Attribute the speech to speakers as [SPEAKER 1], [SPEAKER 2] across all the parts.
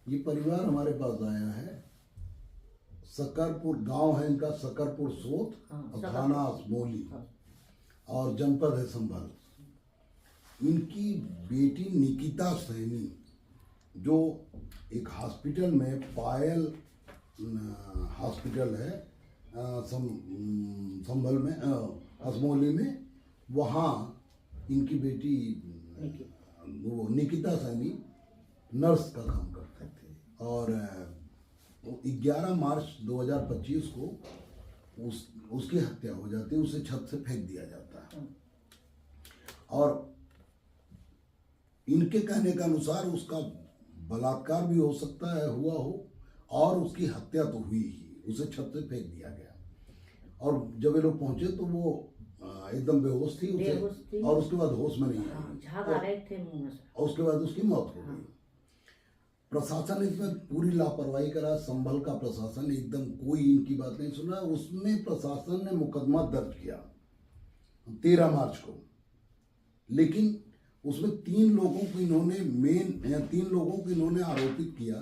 [SPEAKER 1] ये परिवार हमारे पास आया है। सकरपुर गांव है इनका, सकरपुर सोत, थाना असमोली और जनपद है संभल। इनकी बेटी निकिता सैनी जो एक हॉस्पिटल में, पायल हॉस्पिटल है संभल में, असमोली में, वहाँ इनकी बेटी वो निकिता सैनी नर्स का काम करते थे और 11 मार्च 2025 को उसकी हत्या हो जाती है, उसे छत से फेंक दिया जाता है। और इनके कहने के अनुसार उसका बलात्कार भी हो सकता है, हुआ हो, और उसकी हत्या तो हुई ही, उसे छत से फेंक दिया गया। और जब ये लोग पहुंचे तो वो एकदम बेहोश थी, उसे और उसके बाद होश में नहीं आई, और उसके बाद उसकी मौत हो गई। प्रशासन इसमें पूरी लापरवाही करा, संभल का प्रशासन एकदम कोई इनकी बात नहीं सुना। उसमें प्रशासन ने मुकदमा दर्ज किया 13 मार्च को, लेकिन उसमें 3 लोगों को इन्होंने आरोपित किया,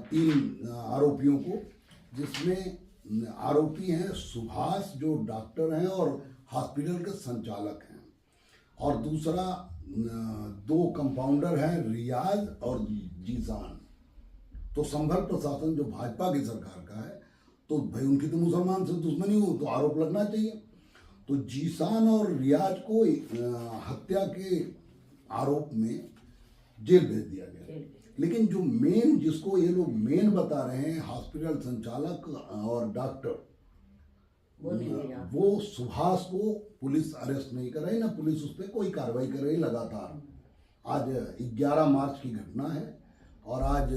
[SPEAKER 1] 3 आरोपियों को, जिसमें आरोपी हैं सुभाष जो डॉक्टर हैं और हॉस्पिटल के संचालक हैं, और दूसरा 2 कंपाउंडर हैं रियाज और जीसान। तो संभल प्रशासन जो भाजपा की सरकार का है, तो भाई उनकी तो मुसलमान से दुश्मनी हो तो आरोप लगना चाहिए। तो जीसान और रियाज को हत्या के आरोप में जेल भेज दिया गया। लेकिन जो मेन, जिसको ये लोग मेन बता रहे हैं, हॉस्पिटल संचालक और डॉक्टर, वो सुभाष को पुलिस अरेस्ट नहीं कर रही, ना पुलिस उस पर कोई कार्रवाई कर रही लगातार। आज 11 मार्च की घटना है और आज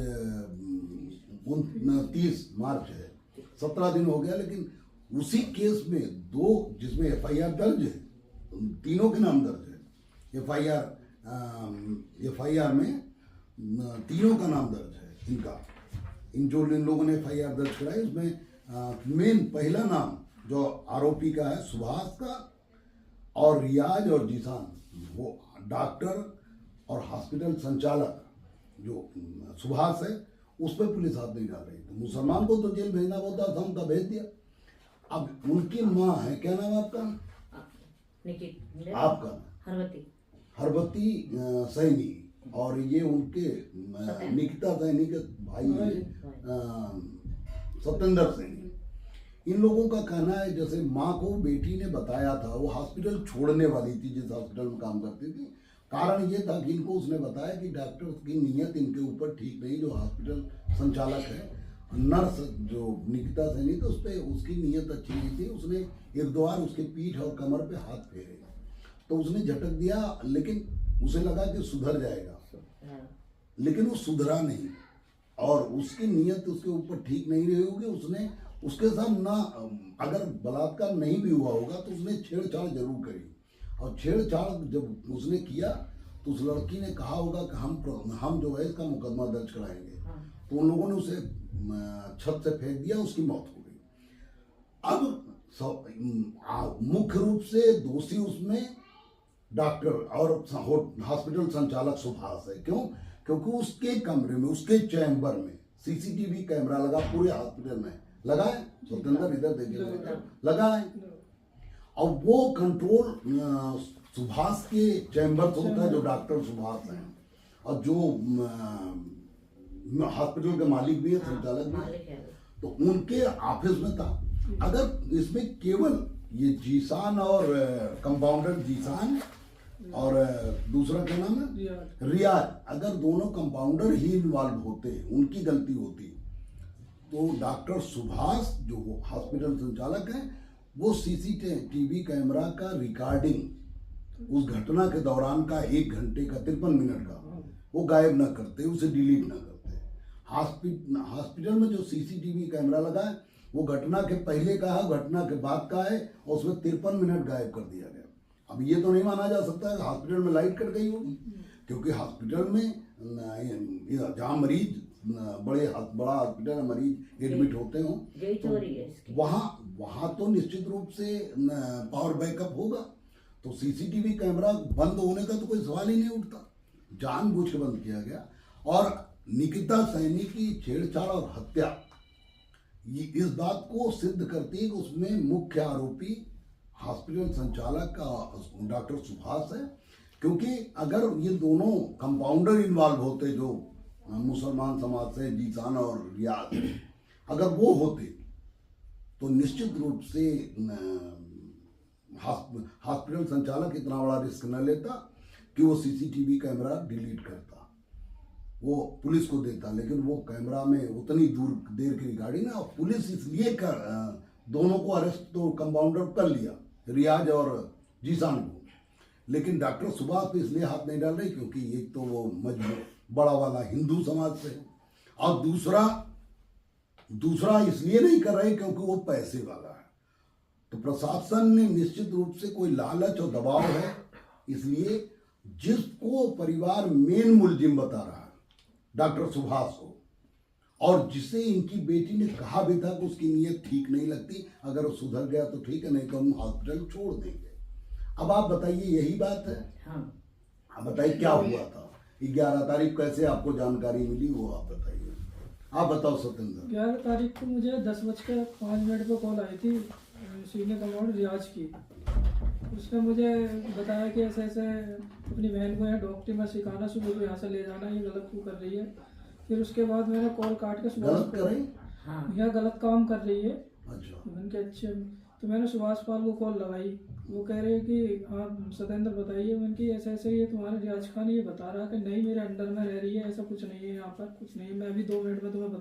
[SPEAKER 1] 29 मार्च है, 17 दिन हो गया। लेकिन उसी केस में 2 जिसमें FIR दर्ज है, तीनों के नाम दर्ज है। FIR में तीनों का नाम दर्ज है इनका। इन लोगों ने FIR दर्ज कराई, उसमें मेन पहला नाम जो आरोपी का है सुभाष का, और रियाज और जीसान, वो डॉक्टर और हॉस्पिटल संचालक जो सुभाष है, उस पर पुलिस हाथ नहीं डाल रही। तो मुसलमान को तो जेल भेजना होता था, उनका भेज दिया। अब उनकी माँ है, क्या नाम है आपका? आपका हरबती सैनी, और ये उनके निकिता सैनी के भाई सत्येंद्र सैनी। इन लोगों का कहना है जैसे माँ को बेटी ने बताया था, वो हॉस्पिटल छोड़ने वाली थी जिस हॉस्पिटल में काम करती थी। कारण ये था कि इनको उसने बताया कि डॉक्टर की नीयत इनके ऊपर ठीक नहीं, जो हॉस्पिटल संचालक है, नर्स जो निकिता सैनी, तो उस पर उसकी नीयत अच्छी नहीं थी। उसने 1-2 बार उसके पीठ और कमर पे हाथ फेरे, तो उसने झटक दिया, लेकिन उसे लगा कि सुधर जाएगा, लेकिन वो सुधरा नहीं, और उसकी नीयत उसके ऊपर ठीक नहीं रही होगी। उसने उसके साथ ना, अगर बलात्कार नहीं भी हुआ होगा तो उसने छेड़छाड़ जरूर करी, और छेड़छाड़ जब उसने किया तो उस लड़की ने कहा होगा कि हम जो है इसका मुकदमा दर्ज कराएंगे। तो उन लोगों ने उसे छत से फेंक दिया, उसकी मौत हो गई। अब मुख्य रूप से दोषी उसमें डॉक्टर और हॉस्पिटल संचालक सुभाष है। क्यों? क्योंकि उसके कमरे में, उसके चैम्बर में CCTV कैमरा लगा, पूरे हॉस्पिटल में लगा है। सत्येंद्र इधर देखिए, लगा है। और वो कंट्रोल सुभाष के चैम्बर से होता है, जो डॉक्टर सुभाष हैं, और जो हॉस्पिटल के मालिक भी है, संचालक भी है, तो उनके ऑफिस में था। अगर इसमें केवल ये जीसान और कंपाउंडर जीसान और दूसरा क्या नाम है, रियाज, अगर दोनों कंपाउंडर ही इन्वॉल्व होते, उनकी गलती होती, तो डॉक्टर सुभाष जो हॉस्पिटल संचालक हैं, वो CCTV कैमरा का रिकॉर्डिंग उस घटना के दौरान का 1 घंटे का 53 मिनट का वो गायब न करते, उसे डिलीट न करते। हॉस्पिटल में जो CCTV कैमरा लगा है वो घटना के पहले का है, घटना के बाद का है, और उसमें 53 मिनट गायब कर दिया गया। अब ये तो नहीं माना जा सकता है हॉस्पिटल में लाइट कट गई होगी, क्योंकि हॉस्पिटल में जहाँ मरीज बड़ा हॉस्पिटल है, मरीज एडमिट होते हो, तो वहाँ तो निश्चित रूप से पावर बैकअप होगा। तो CCTV कैमरा बंद होने का तो कोई सवाल ही नहीं उठता, जानबूझ के बंद किया गया। और निकिता सैनी की छेड़छाड़ और हत्या ये इस बात को सिद्ध करती है कि उसमें मुख्य आरोपी हॉस्पिटल संचालक का डॉक्टर सुभाष है, क्योंकि अगर ये दोनों कंपाउंडर इन्वॉल्व होते जो मुसलमान समाज से जीसान और रियाज, अगर वो होते तो निश्चित रूप से हॉस्पिटल संचालक इतना बड़ा रिस्क न लेता कि वो सीसीटीवी कैमरा डिलीट करता, वो पुलिस को देता, लेकिन वो कैमरा में उतनी दूर देर की गाड़ी ना, पुलिस इसलिए दोनों को अरेस्ट तो कंपाउंडर कर लिया, रियाज और जीसान को, लेकिन डॉक्टर सुभाष पे इसलिए हाथ नहीं डाल रहे क्योंकि एक तो वो मजबूर बड़ा वाला हिंदू समाज से है, और दूसरा इसलिए नहीं कर रहे क्योंकि वो पैसे वाला है। तो प्रशासन ने निश्चित रूप से कोई लालच और दबाव है, इसलिए जिसको परिवार मेन मुलजिम बता रहा है डॉक्टर सुभाष को, और जिसे इनकी बेटी ने कहा भी था कि उसकी नीयत ठीक नहीं लगती, अगर वो सुधर गया तो ठीक है, नहीं तो हम हॉस्पिटल छोड़ देंगे। अब आप बताइए, यही बात है? हाँ। आप बताइए क्या हुआ था 11 तारीख, कैसे आपको जानकारी मिली वो आप बताइए। आप बताओ सत्येंद्र।
[SPEAKER 2] 11 तारीख को मुझे 10:05 पे कॉल आई थी सीनियर कमांडर रियाज की। उसने मुझे बताया कि ऐसे ऐसे अपनी बहन को यहाँ डॉक्टरी में सिखाना, सुबह को यहाँ से ले जाना, ये गलत क्यों कर रही है। फिर उसके बाद मैंने कॉल काट के
[SPEAKER 1] गलत कर रही,
[SPEAKER 2] यहाँ गलत काम कर रही है।
[SPEAKER 1] अच्छा।
[SPEAKER 2] मैंने कहा अच्छा, तो मैंने सुभाष पाल को कॉल लगाई, वो कह रहे हैं कि हाँ सत्येंद्र बताइए। मैंने कि ऐसे ऐसे ये तुम्हारा रियाज खान ये बता रहा है कि नहीं मेरे अंडर में रह रही है, ऐसा कुछ नहीं है, यहाँ पर कुछ नहीं है, मैं अभी 2 मिनट में तुम्हें